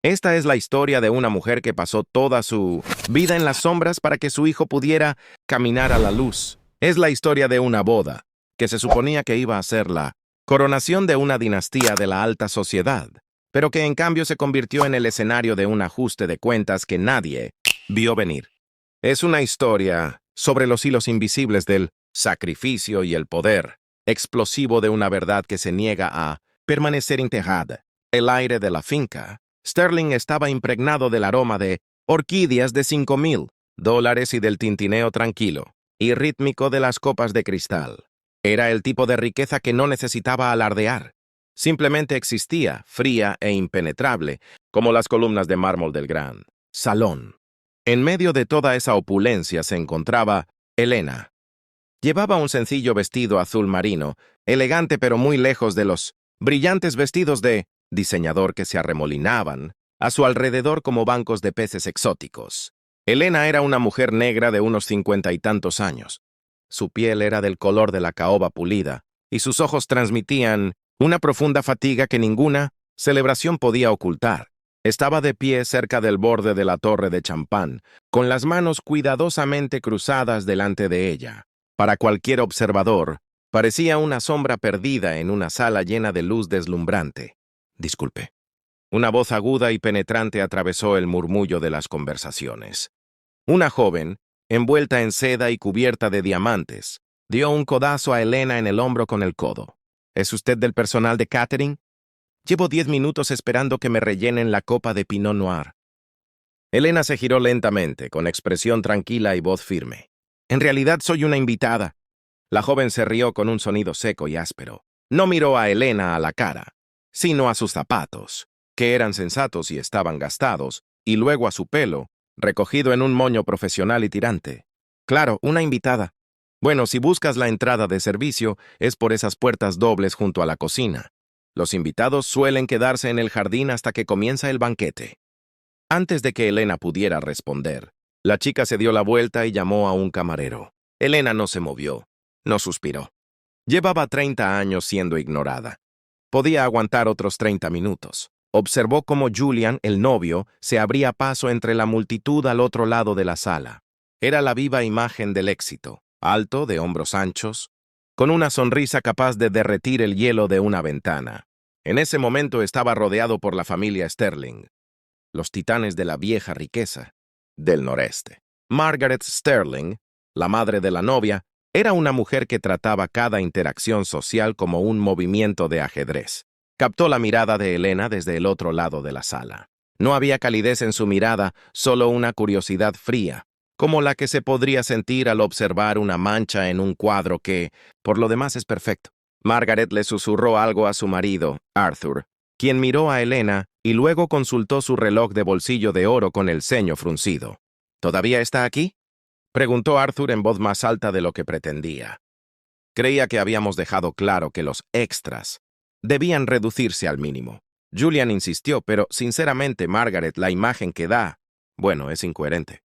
Esta es la historia de una mujer que pasó toda su vida en las sombras para que su hijo pudiera caminar a la luz. Es la historia de una boda, que se suponía que iba a ser la coronación de una dinastía de la alta sociedad, pero que en cambio se convirtió en el escenario de un ajuste de cuentas que nadie vio venir. Es una historia sobre los hilos invisibles del sacrificio y el poder explosivo de una verdad que se niega a permanecer enterrada. El aire de la finca Sterling estaba impregnado del aroma de orquídeas de $5,000 y del tintineo tranquilo y rítmico de las copas de cristal. Era el tipo de riqueza que no necesitaba alardear. Simplemente existía, fría e impenetrable, como las columnas de mármol del gran salón. En medio de toda esa opulencia se encontraba Elena. Llevaba un sencillo vestido azul marino, elegante pero muy lejos de los brillantes vestidos de diseñador que se arremolinaban a su alrededor como bancos de peces exóticos. Elena era una mujer negra de unos 50 y tantos años. Su piel era del color de la caoba pulida, y sus ojos transmitían una profunda fatiga que ninguna celebración podía ocultar. Estaba de pie cerca del borde de la torre de champán, con las manos cuidadosamente cruzadas delante de ella. Para cualquier observador, parecía una sombra perdida en una sala llena de luz deslumbrante. Disculpe. Una voz aguda y penetrante atravesó el murmullo de las conversaciones. Una joven, envuelta en seda y cubierta de diamantes, dio un codazo a Elena en el hombro con el codo. ¿Es usted del personal de catering? Llevo 10 minutos esperando que me rellenen la copa de Pinot Noir. Elena se giró lentamente, con expresión tranquila y voz firme. En realidad soy una invitada. La joven se rió con un sonido seco y áspero. No miró a Elena a la cara, sino a sus zapatos, que eran sensatos y estaban gastados, y luego a su pelo, recogido en un moño profesional y tirante. Claro, una invitada. Bueno, si buscas la entrada de servicio, es por esas puertas dobles junto a la cocina. Los invitados suelen quedarse en el jardín hasta que comienza el banquete. Antes de que Elena pudiera responder, la chica se dio la vuelta y llamó a un camarero. Elena no se movió, no suspiró. Llevaba 30 años siendo ignorada. Podía aguantar otros 30 minutos. Observó cómo Julian, el novio, se abría paso entre la multitud al otro lado de la sala. Era la viva imagen del éxito, alto, de hombros anchos, con una sonrisa capaz de derretir el hielo de una ventana. En ese momento estaba rodeado por la familia Sterling, los titanes de la vieja riqueza del noreste. Margaret Sterling, la madre de la novia, era una mujer que trataba cada interacción social como un movimiento de ajedrez. Captó la mirada de Elena desde el otro lado de la sala. No había calidez en su mirada, solo una curiosidad fría, como la que se podría sentir al observar una mancha en un cuadro que, por lo demás, es perfecto. Margaret le susurró algo a su marido, Arthur, quien miró a Elena y luego consultó su reloj de bolsillo de oro con el ceño fruncido. ¿Todavía está aquí?, preguntó Arthur en voz más alta de lo que pretendía. Creía que habíamos dejado claro que los extras debían reducirse al mínimo. Julian insistió, pero sinceramente, Margaret, la imagen que da, bueno, es incoherente.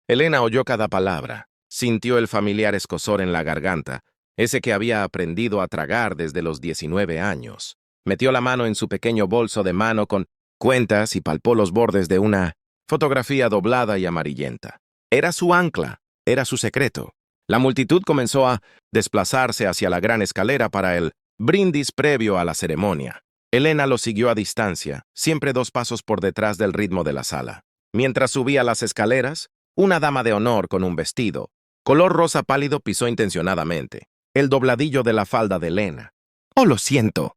Elena oyó cada palabra, sintió el familiar escozor en la garganta, ese que había aprendido a tragar desde los 19 años. Metió la mano en su pequeño bolso de mano con cuentas y palpó los bordes de una fotografía doblada y amarillenta. Era su ancla, era su secreto. La multitud comenzó a desplazarse hacia la gran escalera para el brindis previo a la ceremonia. Elena lo siguió a distancia, siempre 2 pasos por detrás del ritmo de la sala. Mientras subía las escaleras, una dama de honor con un vestido, color rosa pálido, pisó intencionadamente el dobladillo de la falda de Elena. «Oh, lo siento»,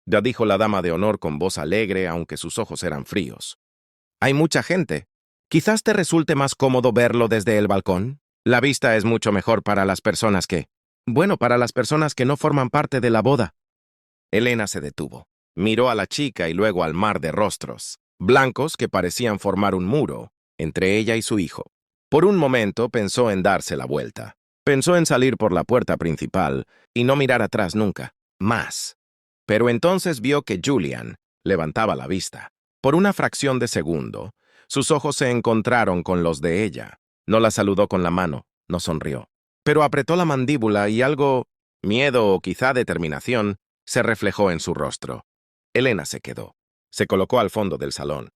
ya dijo la dama de honor con voz alegre, aunque sus ojos eran fríos. «Hay mucha gente. Quizás te resulte más cómodo verlo desde el balcón. La vista es mucho mejor para las personas para las personas que no forman parte de la boda». Elena se detuvo. Miró a la chica y luego al mar de rostros, blancos que parecían formar un muro entre ella y su hijo. Por un momento pensó en darse la vuelta. Pensó en salir por la puerta principal y no mirar atrás nunca, más. Pero entonces vio que Julian levantaba la vista. Por una fracción de segundo, sus ojos se encontraron con los de ella. No la saludó con la mano, no sonrió. Pero apretó la mandíbula y algo, miedo o quizá determinación, se reflejó en su rostro. Elena se quedó. Se colocó al fondo del salón.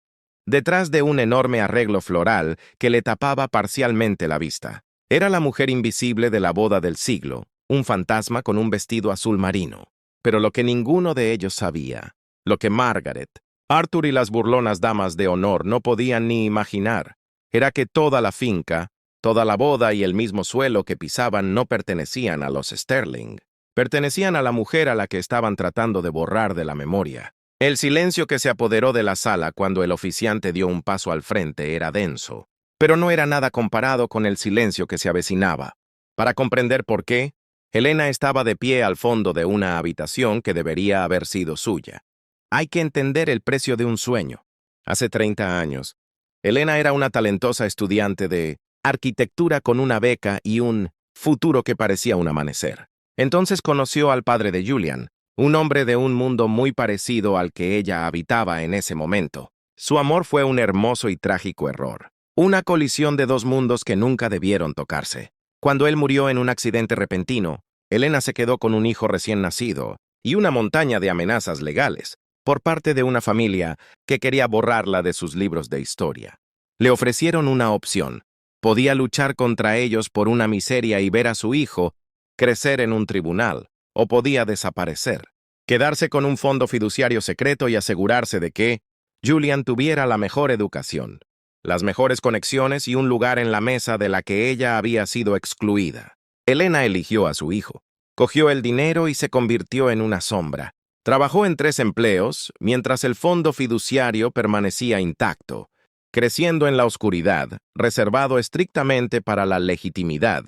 detrás de un enorme arreglo floral que le tapaba parcialmente la vista. Era la mujer invisible de la boda del siglo, un fantasma con un vestido azul marino. Pero lo que ninguno de ellos sabía, lo que Margaret, Arthur y las burlonas damas de honor no podían ni imaginar, era que toda la finca, toda la boda y el mismo suelo que pisaban no pertenecían a los Sterling. Pertenecían a la mujer a la que estaban tratando de borrar de la memoria. El silencio que se apoderó de la sala cuando el oficiante dio un paso al frente era denso, pero no era nada comparado con el silencio que se avecinaba. Para comprender por qué, Helena estaba de pie al fondo de una habitación que debería haber sido suya. Hay que entender el precio de un sueño. Hace 30 años, Helena era una talentosa estudiante de arquitectura con una beca y un futuro que parecía un amanecer. Entonces conoció al padre de Julian, un hombre de un mundo muy parecido al que ella habitaba en ese momento. Su amor fue un hermoso y trágico error. Una colisión de dos mundos que nunca debieron tocarse. Cuando él murió en un accidente repentino, Helena se quedó con un hijo recién nacido y una montaña de amenazas legales por parte de una familia que quería borrarla de sus libros de historia. Le ofrecieron una opción. Podía luchar contra ellos por una miseria y ver a su hijo crecer en un tribunal, o podía desaparecer, quedarse con un fondo fiduciario secreto y asegurarse de que Julian tuviera la mejor educación, las mejores conexiones y un lugar en la mesa de la que ella había sido excluida. Helena eligió a su hijo, cogió el dinero y se convirtió en una sombra. Trabajó en 3 empleos, mientras el fondo fiduciario permanecía intacto, creciendo en la oscuridad, reservado estrictamente para la legitimidad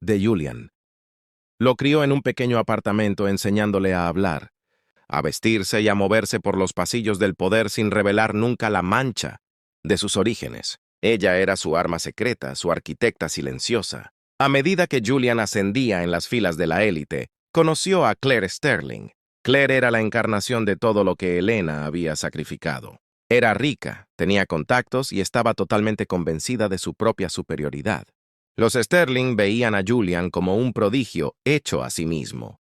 de Julian. Lo crió en un pequeño apartamento enseñándole a hablar, a vestirse y a moverse por los pasillos del poder sin revelar nunca la mancha de sus orígenes. Ella era su arma secreta, su arquitecta silenciosa. A medida que Julian ascendía en las filas de la élite, conoció a Claire Sterling. Claire era la encarnación de todo lo que Helena había sacrificado. Era rica, tenía contactos y estaba totalmente convencida de su propia superioridad. Los Sterling veían a Julian como un prodigio hecho a sí mismo.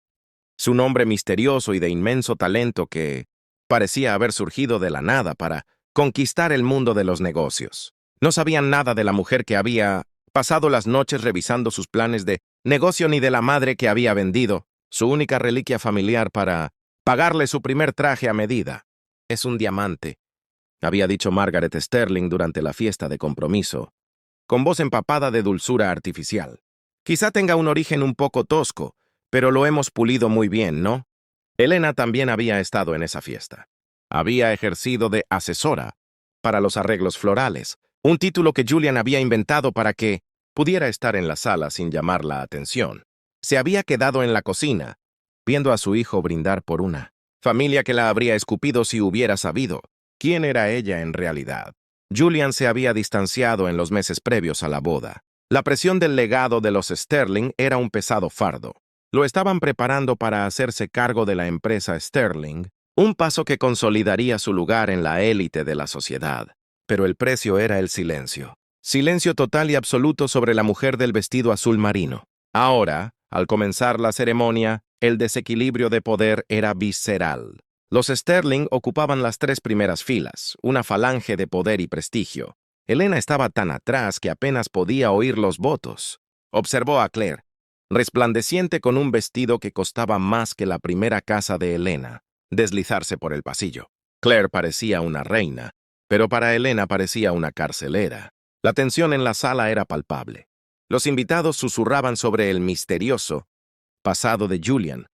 Su nombre misterioso y de inmenso talento que parecía haber surgido de la nada para conquistar el mundo de los negocios. No sabían nada de la mujer que había pasado las noches revisando sus planes de negocio ni de la madre que había vendido su única reliquia familiar para pagarle su primer traje a medida. Es un diamante, había dicho Margaret Sterling durante la fiesta de compromiso, con voz empapada de dulzura artificial. Quizá tenga un origen un poco tosco, pero lo hemos pulido muy bien, ¿no? Helena también había estado en esa fiesta. Había ejercido de asesora para los arreglos florales, un título que Julian había inventado para que pudiera estar en la sala sin llamar la atención. Se había quedado en la cocina, viendo a su hijo brindar por una familia que la habría escupido si hubiera sabido quién era ella en realidad. Julian se había distanciado en los meses previos a la boda. La presión del legado de los Sterling era un pesado fardo. Lo estaban preparando para hacerse cargo de la empresa Sterling, un paso que consolidaría su lugar en la élite de la sociedad. Pero el precio era el silencio. Silencio total y absoluto sobre la mujer del vestido azul marino. Ahora, al comenzar la ceremonia, el desequilibrio de poder era visceral. Los Sterling ocupaban las 3 primeras filas, una falange de poder y prestigio. Helena estaba tan atrás que apenas podía oír los votos. Observó a Claire, resplandeciente con un vestido que costaba más que la primera casa de Helena, deslizarse por el pasillo. Claire parecía una reina, pero para Helena parecía una carcelera. La tensión en la sala era palpable. Los invitados susurraban sobre el misterioso pasado de Julian,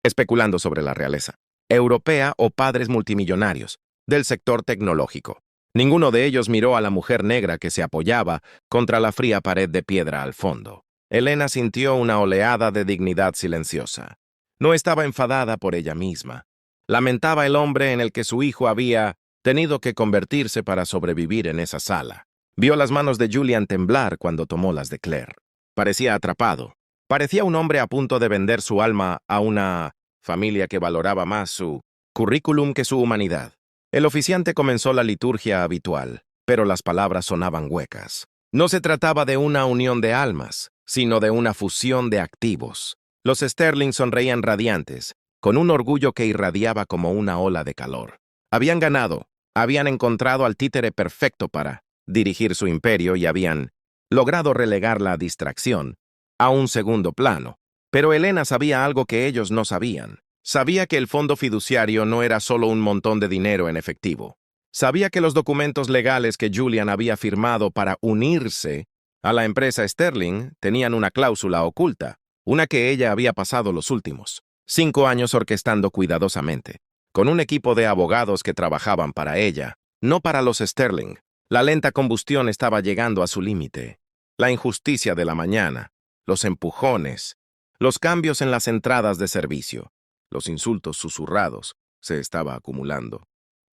especulando sobre la realeza europea o padres multimillonarios del sector tecnológico. Ninguno de ellos miró a la mujer negra que se apoyaba contra la fría pared de piedra al fondo. Helena sintió una oleada de dignidad silenciosa. No estaba enfadada por ella misma. Lamentaba el hombre en el que su hijo había tenido que convertirse para sobrevivir en esa sala. Vio las manos de Julian temblar cuando tomó las de Claire. Parecía atrapado. Parecía un hombre a punto de vender su alma a una familia que valoraba más su currículum que su humanidad. El oficiante comenzó la liturgia habitual, pero las palabras sonaban huecas. No se trataba de una unión de almas, sino de una fusión de activos. Los Sterling sonreían radiantes, con un orgullo que irradiaba como una ola de calor. Habían ganado, Habían encontrado al títere perfecto para dirigir su imperio y habían logrado relegar la distracción a un segundo plano. Pero Elena sabía algo que ellos no sabían. Sabía que el fondo fiduciario no era solo un montón de dinero en efectivo. Sabía que los documentos legales que Julian había firmado para unirse a la empresa Sterling tenían una cláusula oculta, una que ella había pasado los últimos 5 años orquestando cuidadosamente, con un equipo de abogados que trabajaban para ella, no para los Sterling. La lenta combustión estaba llegando a su límite. La injusticia de la mañana, los empujones, los cambios en las entradas de servicio, los insultos susurrados, se estaba acumulando,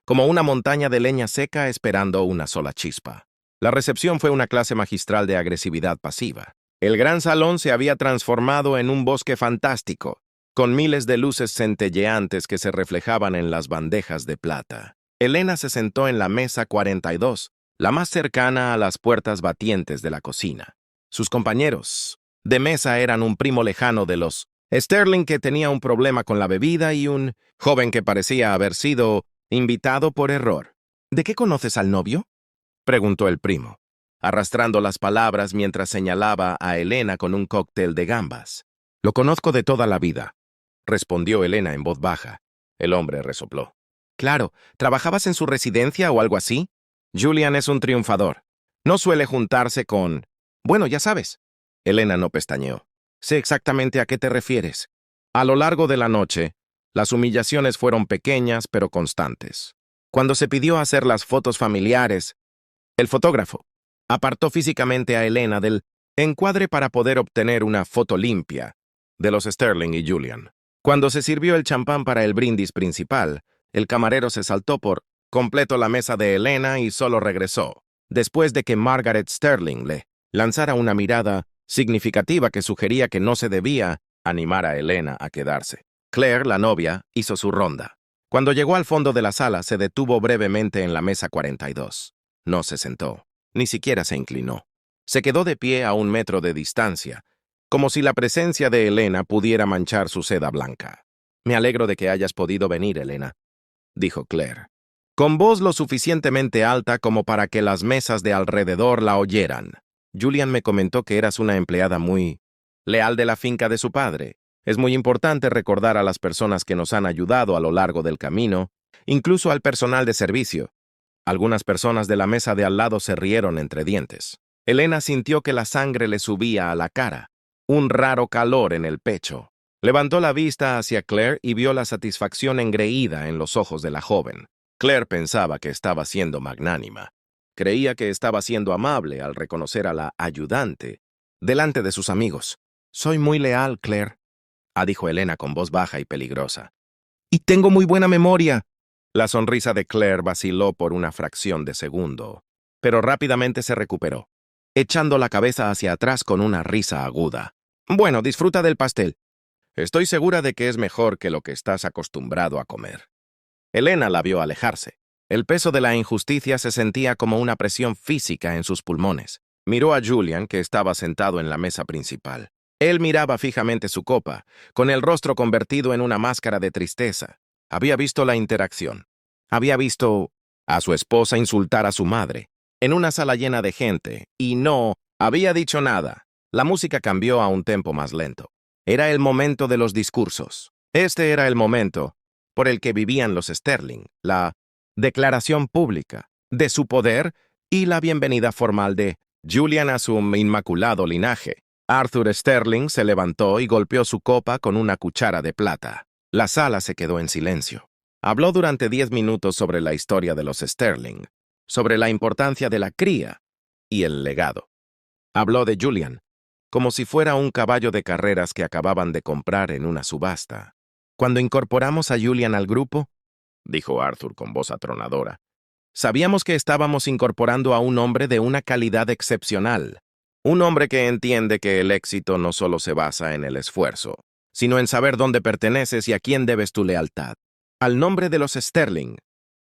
como una montaña de leña seca esperando una sola chispa. La recepción fue una clase magistral de agresividad pasiva. El gran salón se había transformado en un bosque fantástico, con miles de luces centelleantes que se reflejaban en las bandejas de plata. Elena se sentó en la mesa 42, la más cercana a las puertas batientes de la cocina. Sus compañeros de mesa eran un primo lejano de los Sterling que tenía un problema con la bebida y un joven que parecía haber sido invitado por error. ¿De qué conoces al novio?, preguntó el primo, arrastrando las palabras mientras señalaba a Elena con un cóctel de gambas. Lo conozco de toda la vida, respondió Elena en voz baja. El hombre resopló. Claro, ¿trabajabas en su residencia o algo así? Julian es un triunfador. No suele juntarse con... Bueno, ya sabes. Elena no pestañeó. Sé exactamente a qué te refieres. A lo largo de la noche, las humillaciones fueron pequeñas pero constantes. Cuando se pidió hacer las fotos familiares, el fotógrafo apartó físicamente a Elena del encuadre para poder obtener una foto limpia de los Sterling y Julian. Cuando se sirvió el champán para el brindis principal, el camarero se saltó por completo la mesa de Elena y solo regresó después de que Margaret Sterling le lanzara una mirada significativa que sugería que no se debía animar a Elena a quedarse. Claire, la novia, hizo su ronda. Cuando llegó al fondo de la sala, se detuvo brevemente en la mesa 42. No se sentó, ni siquiera se inclinó. Se quedó de pie a 1 metro de distancia, como si la presencia de Elena pudiera manchar su seda blanca. Me alegro de que hayas podido venir, Elena, dijo Claire, con voz lo suficientemente alta como para que las mesas de alrededor la oyeran. Julian me comentó que eras una empleada muy leal de la finca de su padre. Es muy importante recordar a las personas que nos han ayudado a lo largo del camino, incluso al personal de servicio. Algunas personas de la mesa de al lado se rieron entre dientes. Elena sintió que la sangre le subía a la cara, un raro calor en el pecho. Levantó la vista hacia Claire y vio la satisfacción engreída en los ojos de la joven. Claire pensaba que estaba siendo magnánima. Creía que estaba siendo amable al reconocer a la ayudante delante de sus amigos. Soy muy leal, Claire, dijo Elena con voz baja y peligrosa. Y tengo muy buena memoria. La sonrisa de Claire vaciló por una fracción de segundo, pero rápidamente se recuperó, echando la cabeza hacia atrás con una risa aguda. Bueno, disfruta del pastel. Estoy segura de que es mejor que lo que estás acostumbrado a comer. Elena la vio alejarse. El peso de la injusticia se sentía como una presión física en sus pulmones. Miró a Julian, que estaba sentado en la mesa principal. Él miraba fijamente su copa, con el rostro convertido en una máscara de tristeza. Había visto la interacción. Había visto a su esposa insultar a su madre, en una sala llena de gente, y no había dicho nada. La música cambió a un tempo más lento. Era el momento de los discursos. Este era el momento por el que vivían los Sterling, la declaración pública de su poder y la bienvenida formal de Julian a su inmaculado linaje. Arthur Sterling se levantó y golpeó su copa con una cuchara de plata. La sala se quedó en silencio. Habló durante 10 minutos sobre la historia de los Sterling, sobre la importancia de la cría y el legado. Habló de Julian, como si fuera un caballo de carreras que acababan de comprar en una subasta. Cuando incorporamos a Julian al grupo, dijo Arthur con voz atronadora, sabíamos que estábamos incorporando a un hombre de una calidad excepcional. Un hombre que entiende que el éxito no solo se basa en el esfuerzo, sino en saber dónde perteneces y a quién debes tu lealtad. Al nombre de los Sterling.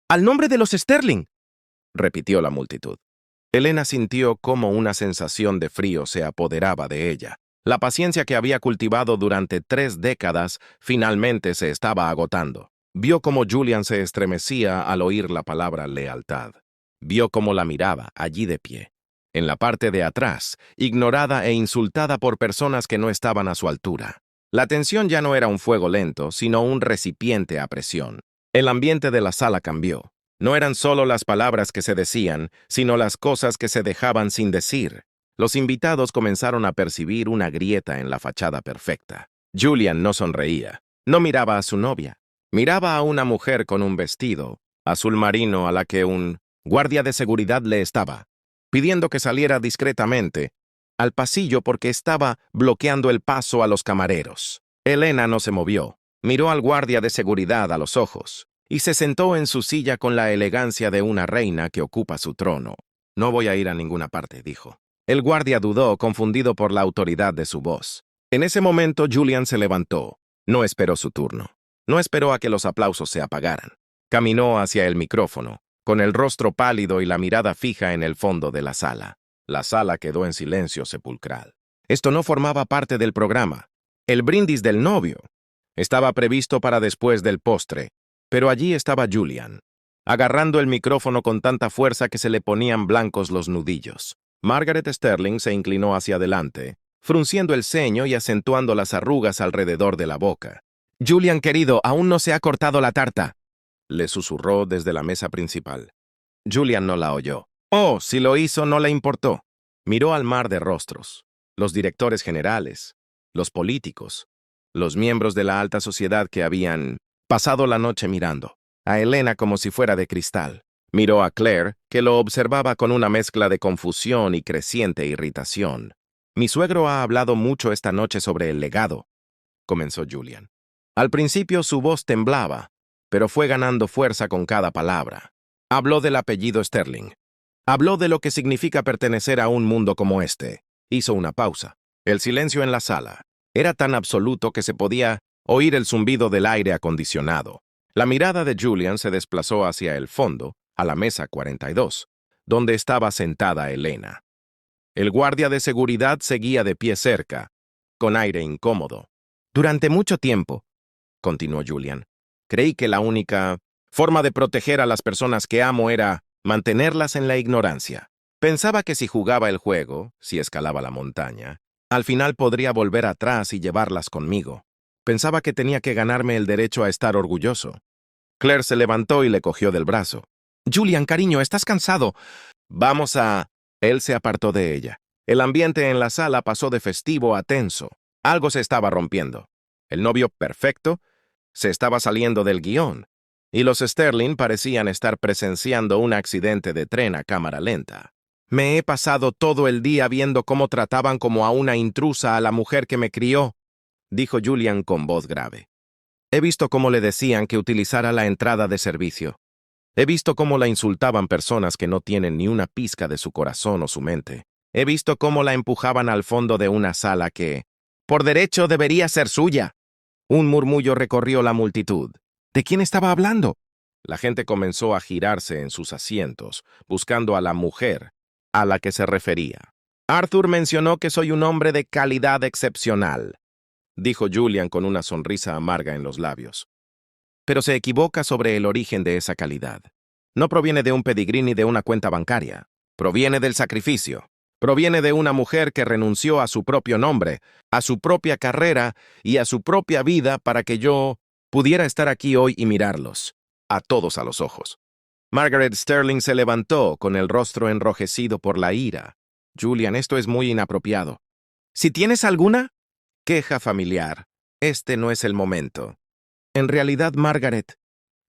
¡Al nombre de los Sterling!, repitió la multitud. Elena sintió cómo una sensación de frío se apoderaba de ella. La paciencia que había cultivado durante 3 décadas finalmente se estaba agotando. Vio cómo Julian se estremecía al oír la palabra lealtad. Vio cómo la miraba, allí de pie, en la parte de atrás, ignorada e insultada por personas que no estaban a su altura. La tensión ya no era un fuego lento, sino un recipiente a presión. El ambiente de la sala cambió. No eran solo las palabras que se decían, sino las cosas que se dejaban sin decir. Los invitados comenzaron a percibir una grieta en la fachada perfecta. Julian no sonreía. No miraba a su novia. Miraba a una mujer con un vestido azul marino a la que un guardia de seguridad le estaba pidiendo que saliera discretamente al pasillo porque estaba bloqueando el paso a los camareros. Elena no se movió, miró al guardia de seguridad a los ojos y se sentó en su silla con la elegancia de una reina que ocupa su trono. No voy a ir a ninguna parte, dijo. El guardia dudó, confundido por la autoridad de su voz. En ese momento Julian se levantó. No esperó su turno. No esperó a que los aplausos se apagaran. Caminó hacia el micrófono, con el rostro pálido y la mirada fija en el fondo de la sala. La sala quedó en silencio sepulcral. Esto no formaba parte del programa. El brindis del novio estaba previsto para después del postre, pero allí estaba Julian, agarrando el micrófono con tanta fuerza que se le ponían blancos los nudillos. Margaret Sterling se inclinó hacia adelante, frunciendo el ceño y acentuando las arrugas alrededor de la boca. «Julian, querido, aún no se ha cortado la tarta», le susurró desde la mesa principal. Julian no la oyó. Oh, si lo hizo, no le importó. Miró al mar de rostros, los directores generales, los políticos, los miembros de la alta sociedad que habían pasado la noche mirando, a Elena como si fuera de cristal. Miró a Claire, que lo observaba con una mezcla de confusión y creciente irritación. «Mi suegro ha hablado mucho esta noche sobre el legado», comenzó Julian. Al principio su voz temblaba, pero fue ganando fuerza con cada palabra. Habló del apellido Sterling. Habló de lo que significa pertenecer a un mundo como este. Hizo una pausa. El silencio en la sala era tan absoluto que se podía oír el zumbido del aire acondicionado. La mirada de Julian se desplazó hacia el fondo, a la mesa 42, donde estaba sentada Elena. El guardia de seguridad seguía de pie cerca, con aire incómodo. «Durante mucho tiempo», continuó Julian, «creí que la única forma de proteger a las personas que amo era mantenerlas en la ignorancia. Pensaba que si jugaba el juego, si escalaba la montaña, al final podría volver atrás y llevarlas conmigo. Pensaba que tenía que ganarme el derecho a estar orgulloso». Claire se levantó y le cogió del brazo. «Julian, cariño, ¿estás cansado? Vamos a...» Él se apartó de ella. El ambiente en la sala pasó de festivo a tenso. Algo se estaba rompiendo. El novio perfecto se estaba saliendo del guión, y los Sterling parecían estar presenciando un accidente de tren a cámara lenta. «Me he pasado todo el día viendo cómo trataban como a una intrusa a la mujer que me crió», dijo Julian con voz grave. «He visto cómo le decían que utilizara la entrada de servicio. He visto cómo la insultaban personas que no tienen ni una pizca de su corazón o su mente. He visto cómo la empujaban al fondo de una sala que, por derecho, debería ser suya». Un murmullo recorrió la multitud. ¿De quién estaba hablando? La gente comenzó a girarse en sus asientos, buscando a la mujer a la que se refería. «Arthur mencionó que soy un hombre de calidad excepcional», dijo Julian con una sonrisa amarga en los labios. «Pero se equivoca sobre el origen de esa calidad. No proviene de un pedigrí ni de una cuenta bancaria. Proviene del sacrificio. Proviene de una mujer que renunció a su propio nombre, a su propia carrera y a su propia vida para que yo pudiera estar aquí hoy y mirarlos, a todos a los ojos». Margaret Sterling se levantó con el rostro enrojecido por la ira. «Julian, esto es muy inapropiado. Si tienes alguna queja familiar, este no es el momento». «En realidad, Margaret»,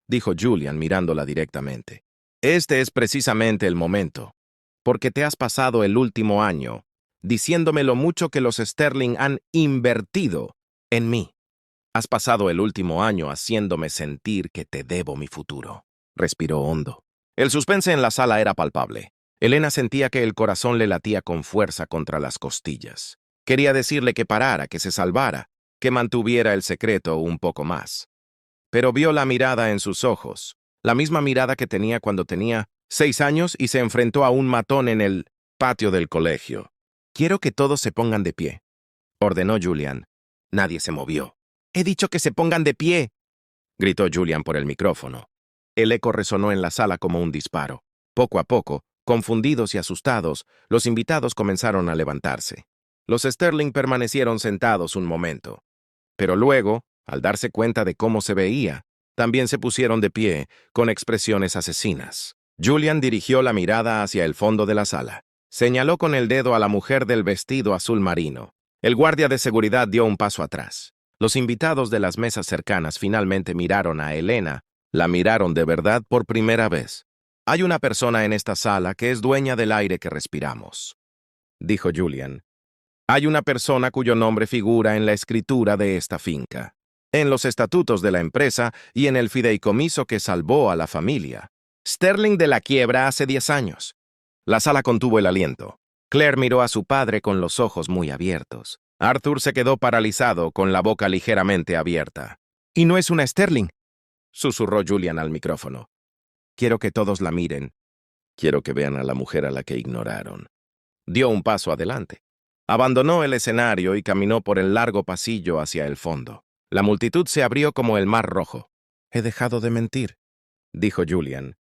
dijo Julian mirándola directamente, «este es precisamente el momento, porque te has pasado el último año diciéndome lo mucho que los Sterling han invertido en mí. Has pasado el último año haciéndome sentir que te debo mi futuro». Respiró hondo. El suspense en la sala era palpable. Elena sentía que el corazón le latía con fuerza contra las costillas. Quería decirle que parara, que se salvara, que mantuviera el secreto un poco más. Pero vio la mirada en sus ojos, la misma mirada que tenía cuando tenía 6 años y se enfrentó a un matón en el patio del colegio. «Quiero que todos se pongan de pie», ordenó Julian. Nadie se movió. «He dicho que se pongan de pie». gritó Julian por el micrófono. El eco resonó en la sala como un disparo. Poco a poco, confundidos y asustados, los invitados comenzaron a levantarse. Los Sterling permanecieron sentados un momento. Pero luego, al darse cuenta de cómo se veía, también se pusieron de pie, con expresiones asesinas. Julian dirigió la mirada hacia el fondo de la sala. Señaló con el dedo a la mujer del vestido azul marino. El guardia de seguridad dio un paso atrás. Los invitados de las mesas cercanas finalmente miraron a Elena. La miraron de verdad por primera vez. «Hay una persona en esta sala que es dueña del aire que respiramos», dijo Julian. «Hay una persona cuyo nombre figura en la escritura de esta finca, en los estatutos de la empresa y en el fideicomiso que salvó a la familia. Sterling de la quiebra hace 10 años». La sala contuvo el aliento. Claire miró a su padre con los ojos muy abiertos. Arthur se quedó paralizado, con la boca ligeramente abierta. «¿Y no es una Sterling?», susurró Julian al micrófono. «Quiero que todos la miren. Quiero que vean a la mujer a la que ignoraron». Dio un paso adelante. Abandonó el escenario y caminó por el largo pasillo hacia el fondo. La multitud se abrió como el mar rojo. «He dejado de mentir», dijo Julian.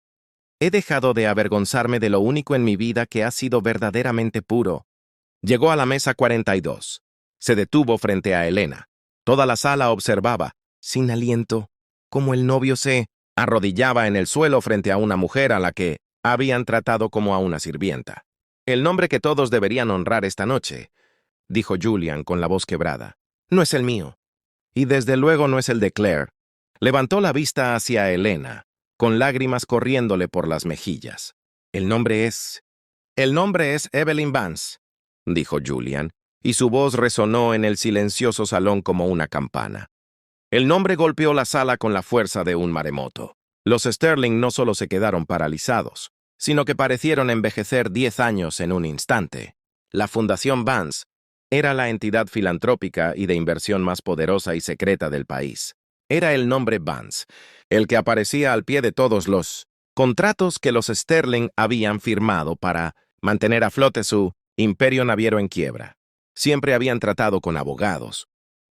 «He dejado de avergonzarme de lo único en mi vida que ha sido verdaderamente puro». Llegó a la mesa 42. Se detuvo frente a Elena. Toda la sala observaba, sin aliento, cómo el novio se arrodillaba en el suelo frente a una mujer a la que habían tratado como a una sirvienta. «El nombre que todos deberían honrar esta noche», dijo Julian con la voz quebrada, «no es el mío. Y desde luego no es el de Claire». Levantó la vista hacia Elena, con lágrimas corriéndole por las mejillas. «El nombre es Evelyn Vance», dijo Julian, y su voz resonó en el silencioso salón como una campana. El nombre golpeó la sala con la fuerza de un maremoto. Los Sterling no solo se quedaron paralizados, sino que parecieron envejecer 10 años en un instante. La Fundación Vance era la entidad filantrópica y de inversión más poderosa y secreta del país. Era el nombre Vance, el que aparecía al pie de todos los contratos que los Sterling habían firmado para mantener a flote su imperio naviero en quiebra. Siempre habían tratado con abogados,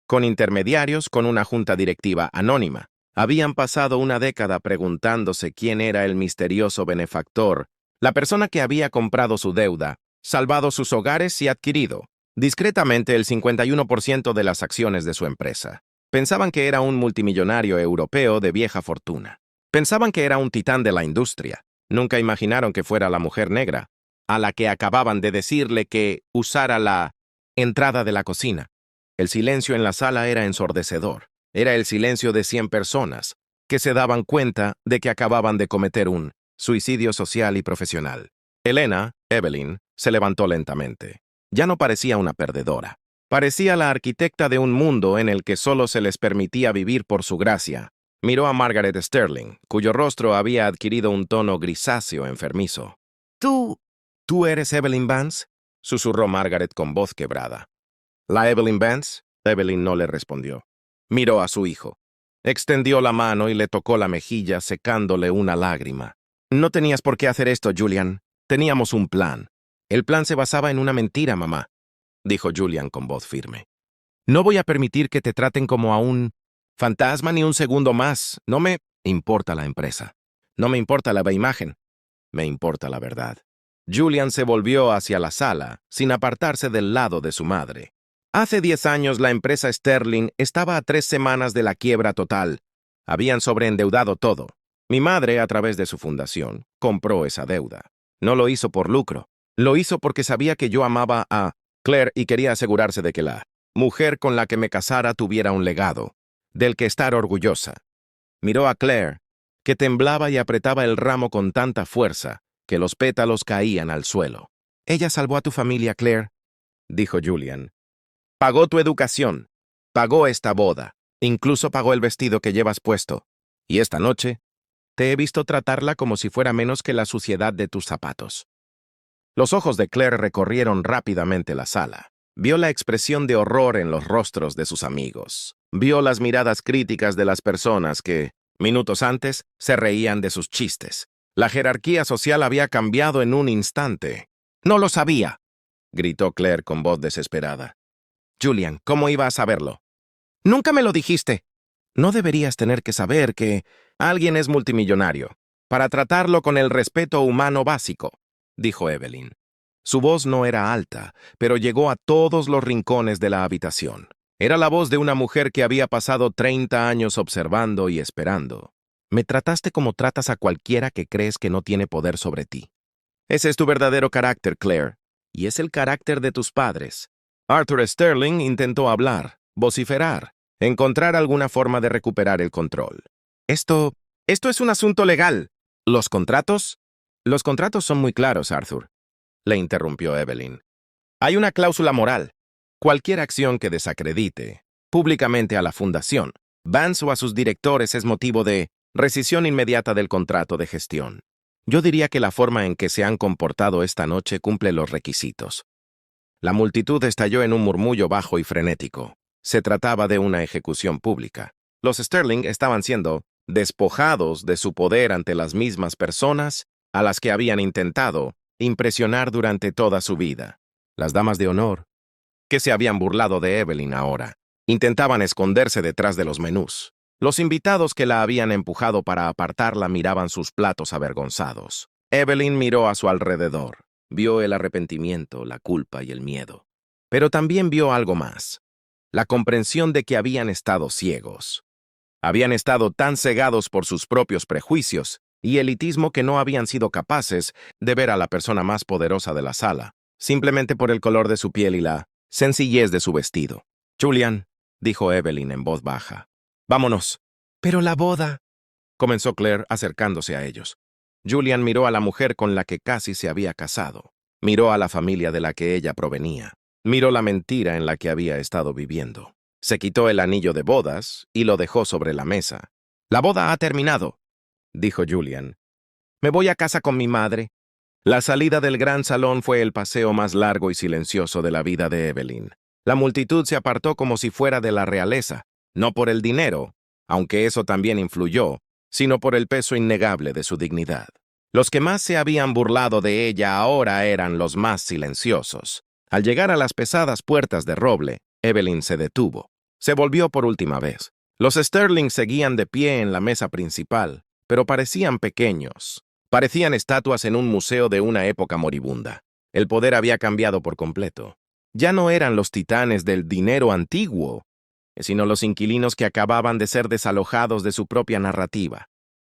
con intermediarios, con una junta directiva anónima. Habían pasado una década preguntándose quién era el misterioso benefactor, la persona que había comprado su deuda, salvado sus hogares y adquirido discretamente el 51% de las acciones de su empresa. Pensaban que era un multimillonario europeo de vieja fortuna. Pensaban que era un titán de la industria. Nunca imaginaron que fuera la mujer negra, a la que acababan de decirle que usara la entrada de la cocina. El silencio en la sala era ensordecedor. Era el silencio de 100 personas que se daban cuenta de que acababan de cometer un suicidio social y profesional. Evelyn, se levantó lentamente. Ya no parecía una perdedora. Parecía la arquitecta de un mundo en el que solo se les permitía vivir por su gracia. Miró a Margaret Sterling, cuyo rostro había adquirido un tono grisáceo enfermizo. ¿Tú eres Evelyn Vance?», susurró Margaret con voz quebrada. «¿La Evelyn Vance?». Evelyn no le respondió. Miró a su hijo. Extendió la mano y le tocó la mejilla, secándole una lágrima. «No tenías por qué hacer esto, Julian. Teníamos un plan. El plan se basaba en una mentira, mamá», dijo Julian con voz firme. «No voy a permitir que te traten como a un fantasma ni un segundo más. No me importa la empresa. No me importa la imagen. Me importa la verdad». Julian se volvió hacia la sala, sin apartarse del lado de su madre. «Hace 10 años la empresa Sterling estaba a 3 semanas de la quiebra total. Habían sobreendeudado todo. Mi madre, a través de su fundación, compró esa deuda. No lo hizo por lucro. Lo hizo porque sabía que yo amaba a Claire y quería asegurarse de que la mujer con la que me casara tuviera un legado, del que estar orgullosa». Miró a Claire, que temblaba y apretaba el ramo con tanta fuerza que los pétalos caían al suelo. «Ella salvó a tu familia, Claire», dijo Julian. «Pagó tu educación, pagó esta boda, incluso pagó el vestido que llevas puesto. Y esta noche te he visto tratarla como si fuera menos que la suciedad de tus zapatos». Los ojos de Claire recorrieron rápidamente la sala. Vio la expresión de horror en los rostros de sus amigos. Vio las miradas críticas de las personas que, minutos antes, se reían de sus chistes. La jerarquía social había cambiado en un instante. «No lo sabía», gritó Claire con voz desesperada. «Julian, ¿cómo iba a saberlo?». «Nunca me lo dijiste», No deberías tener que saber que alguien es multimillonario para tratarlo con el respeto humano básico, dijo Evelyn. Su voz no era alta, pero llegó a todos los rincones de la habitación. Era la voz de una mujer que había pasado 30 años observando y esperando. Me trataste como tratas a cualquiera que crees que no tiene poder sobre ti. Ese es tu verdadero carácter, Claire, y es el carácter de tus padres. Arthur Sterling intentó hablar, vociferar, encontrar alguna forma de recuperar el control. Esto es un asunto legal. ¿Los contratos? Los contratos son muy claros, Arthur, le interrumpió Evelyn. Hay una cláusula moral. Cualquier acción que desacredite públicamente a la fundación, Vance o a sus directores es motivo de rescisión inmediata del contrato de gestión. Yo diría que la forma en que se han comportado esta noche cumple los requisitos. La multitud estalló en un murmullo bajo y frenético. Se trataba de una ejecución pública. Los Sterling estaban siendo despojados de su poder ante las mismas personas a las que habían intentado impresionar durante toda su vida. Las damas de honor, que se habían burlado de Evelyn ahora, intentaban esconderse detrás de los menús. Los invitados que la habían empujado para apartarla miraban sus platos avergonzados. Evelyn miró a su alrededor. Vio el arrepentimiento, la culpa y el miedo. Pero también vio algo más. La comprensión de que habían estado ciegos. Habían estado tan cegados por sus propios prejuicios y elitismo que no habían sido capaces de ver a la persona más poderosa de la sala, simplemente por el color de su piel y la sencillez de su vestido. Julian, dijo Evelyn en voz baja. Vámonos. Pero la boda, comenzó Claire acercándose a ellos. Julian miró a la mujer con la que casi se había casado. Miró a la familia de la que ella provenía. Miró la mentira en la que había estado viviendo. Se quitó el anillo de bodas y lo dejó sobre la mesa. La boda ha terminado, dijo Julian. Me voy a casa con mi madre. La salida del gran salón fue el paseo más largo y silencioso de la vida de Evelyn. La multitud se apartó como si fuera de la realeza, no por el dinero, aunque eso también influyó, sino por el peso innegable de su dignidad. Los que más se habían burlado de ella ahora eran los más silenciosos. Al llegar a las pesadas puertas de roble, Evelyn se detuvo. Se volvió por última vez. Los Sterling seguían de pie en la mesa principal, pero parecían pequeños. Parecían estatuas en un museo de una época moribunda. El poder había cambiado por completo. Ya no eran los titanes del dinero antiguo, sino los inquilinos que acababan de ser desalojados de su propia narrativa.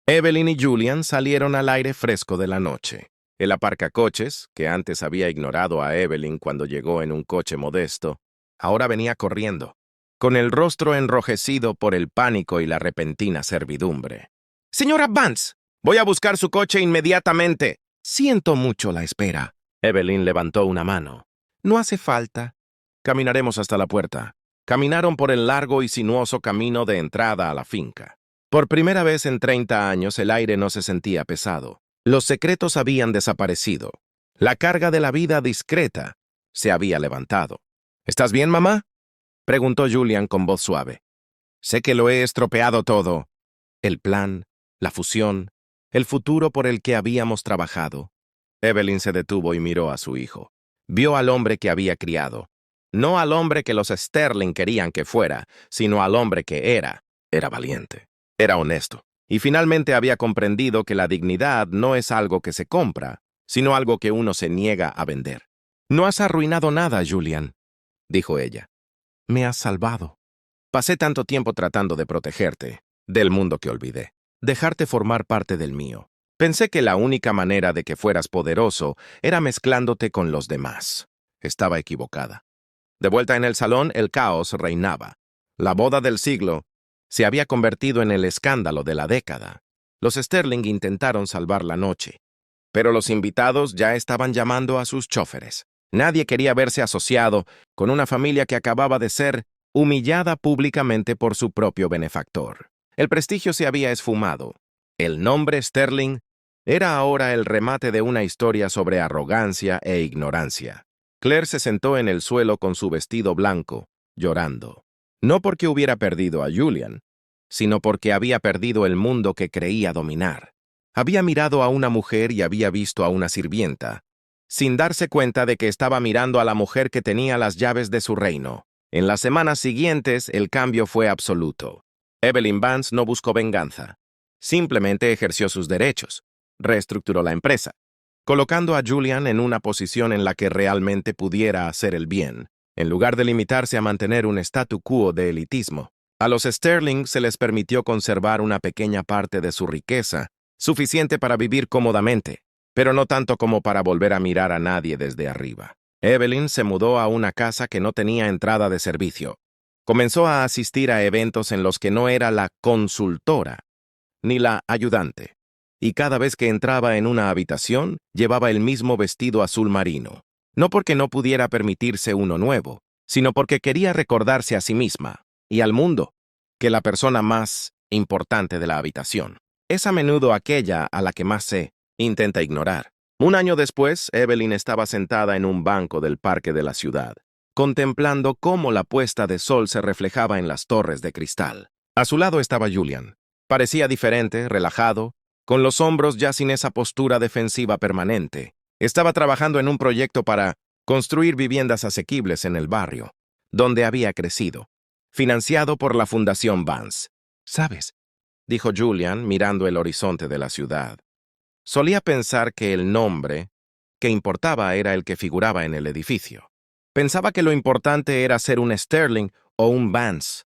Evelyn y Julian salieron al aire fresco de la noche. El aparcacoches, que antes había ignorado a Evelyn cuando llegó en un coche modesto, ahora venía corriendo, con el rostro enrojecido por el pánico y la repentina servidumbre. «Señora Vance, voy a buscar su coche inmediatamente». «Siento mucho la espera». Evelyn levantó una mano. «No hace falta. Caminaremos hasta la puerta». Caminaron por el largo y sinuoso camino de entrada a la finca. Por primera vez en 30 años el aire no se sentía pesado. Los secretos habían desaparecido. La carga de la vida discreta se había levantado. «¿Estás bien, mamá?», preguntó Julian con voz suave. «Sé que lo he estropeado todo. El plan, la fusión, el futuro por el que habíamos trabajado». Evelyn se detuvo y miró a su hijo. Vio al hombre que había criado. No al hombre que los Sterling querían que fuera, sino al hombre que era. Era valiente, era honesto. Y finalmente había comprendido que la dignidad no es algo que se compra, sino algo que uno se niega a vender. «No has arruinado nada, Julian», dijo ella. «Me has salvado. Pasé tanto tiempo tratando de protegerte, del mundo que olvidé, dejarte formar parte del mío. Pensé que la única manera de que fueras poderoso era mezclándote con los demás. Estaba equivocada». De vuelta en el salón, el caos reinaba. La boda del siglo se había convertido en el escándalo de la década. Los Sterling intentaron salvar la noche, pero los invitados ya estaban llamando a sus chóferes. Nadie quería verse asociado con una familia que acababa de ser humillada públicamente por su propio benefactor. El prestigio se había esfumado. El nombre Sterling era ahora el remate de una historia sobre arrogancia e ignorancia. Claire se sentó en el suelo con su vestido blanco, llorando. No porque hubiera perdido a Julian, sino porque había perdido el mundo que creía dominar. Había mirado a una mujer y había visto a una sirvienta, sin darse cuenta de que estaba mirando a la mujer que tenía las llaves de su reino. En las semanas siguientes, el cambio fue absoluto. Evelyn Vance no buscó venganza. Simplemente ejerció sus derechos. Reestructuró la empresa, colocando a Julian en una posición en la que realmente pudiera hacer el bien, en lugar de limitarse a mantener un statu quo de elitismo. A los Sterling se les permitió conservar una pequeña parte de su riqueza, suficiente para vivir cómodamente, pero no tanto como para volver a mirar a nadie desde arriba. Evelyn se mudó a una casa que no tenía entrada de servicio. Comenzó a asistir a eventos en los que no era la consultora ni la ayudante, y cada vez que entraba en una habitación llevaba el mismo vestido azul marino, no porque no pudiera permitirse uno nuevo, sino porque quería recordarse a sí misma y al mundo que la persona más importante de la habitación es a menudo aquella a la que más se intenta ignorar. Un año después, Evelyn estaba sentada en un banco del parque de la ciudad, contemplando cómo la puesta de sol se reflejaba en las torres de cristal. A su lado estaba Julian. Parecía diferente, relajado, con los hombros ya sin esa postura defensiva permanente. Estaba trabajando en un proyecto para construir viviendas asequibles en el barrio, donde había crecido, financiado por la Fundación Vance. ¿Sabes?, dijo Julian mirando el horizonte de la ciudad. Solía pensar que el nombre que importaba era el que figuraba en el edificio. Pensaba que lo importante era ser un Sterling o un Vance.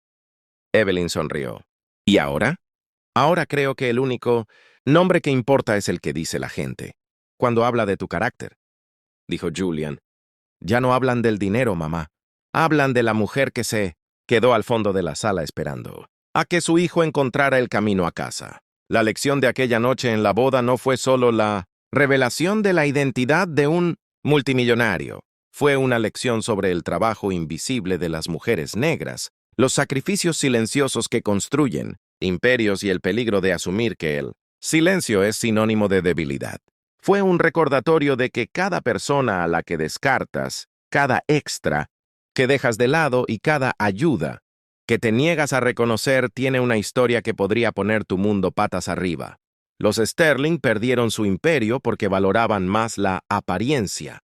Evelyn sonrió. ¿Y ahora? Ahora creo que el único nombre que importa es el que dice la gente, cuando habla de tu carácter, dijo Julian. Ya no hablan del dinero, mamá. Hablan de la mujer que se quedó al fondo de la sala esperando a que su hijo encontrara el camino a casa. La lección de aquella noche en la boda no fue solo la revelación de la identidad de un multimillonario. Fue una lección sobre el trabajo invisible de las mujeres negras, los sacrificios silenciosos que construyen imperios y el peligro de asumir que el silencio es sinónimo de debilidad. Fue un recordatorio de que cada persona a la que descartas, cada extra que dejas de lado y cada ayuda que te niegas a reconocer tiene una historia que podría poner tu mundo patas arriba. Los Sterling perdieron su imperio porque valoraban más la apariencia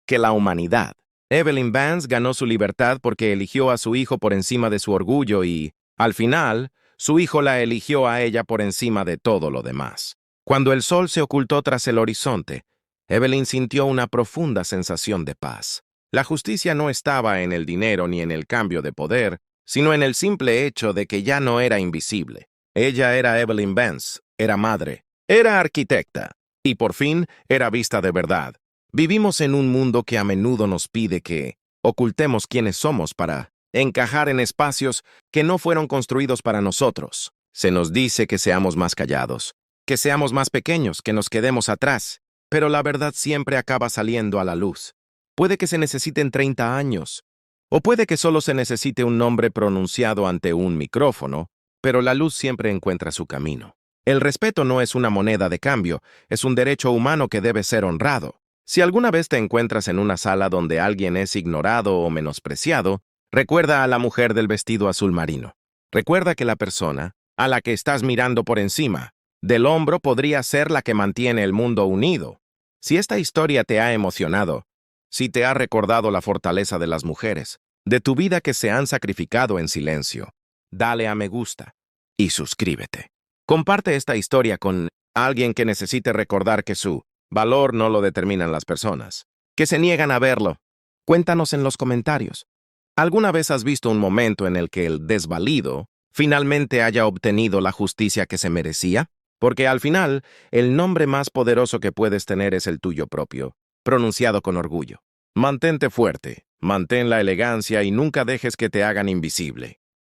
que la humanidad. Evelyn Vance ganó su libertad porque eligió a su hijo por encima de su orgullo y, al final, su hijo la eligió a ella por encima de todo lo demás. Cuando el sol se ocultó tras el horizonte, Evelyn sintió una profunda sensación de paz. La justicia no estaba en el dinero ni en el cambio de poder, sino en el simple hecho de que ya no era invisible. Ella era Evelyn Vance, era madre, era arquitecta, y por fin era vista de verdad. Vivimos en un mundo que a menudo nos pide que ocultemos quiénes somos para encajar en espacios que no fueron construidos para nosotros. Se nos dice que seamos más callados, que seamos más pequeños, que nos quedemos atrás, pero la verdad siempre acaba saliendo a la luz. Puede que se necesiten 30 años, o puede que solo se necesite un nombre pronunciado ante un micrófono, pero la luz siempre encuentra su camino. El respeto no es una moneda de cambio, es un derecho humano que debe ser honrado. Si alguna vez te encuentras en una sala donde alguien es ignorado o menospreciado, recuerda a la mujer del vestido azul marino. Recuerda que la persona a la que estás mirando por encima del hombro podría ser la que mantiene el mundo unido. Si esta historia te ha emocionado, si te ha recordado la fortaleza de las mujeres, de tu vida que se han sacrificado en silencio, dale a me gusta y suscríbete. Comparte esta historia con alguien que necesite recordar que su valor no lo determinan las personas, que se niegan a verlo. Cuéntanos en los comentarios. ¿Alguna vez has visto un momento en el que el desvalido finalmente haya obtenido la justicia que se merecía? Porque al final, el nombre más poderoso que puedes tener es el tuyo propio, pronunciado con orgullo. Mantente fuerte, mantén la elegancia y nunca dejes que te hagan invisible.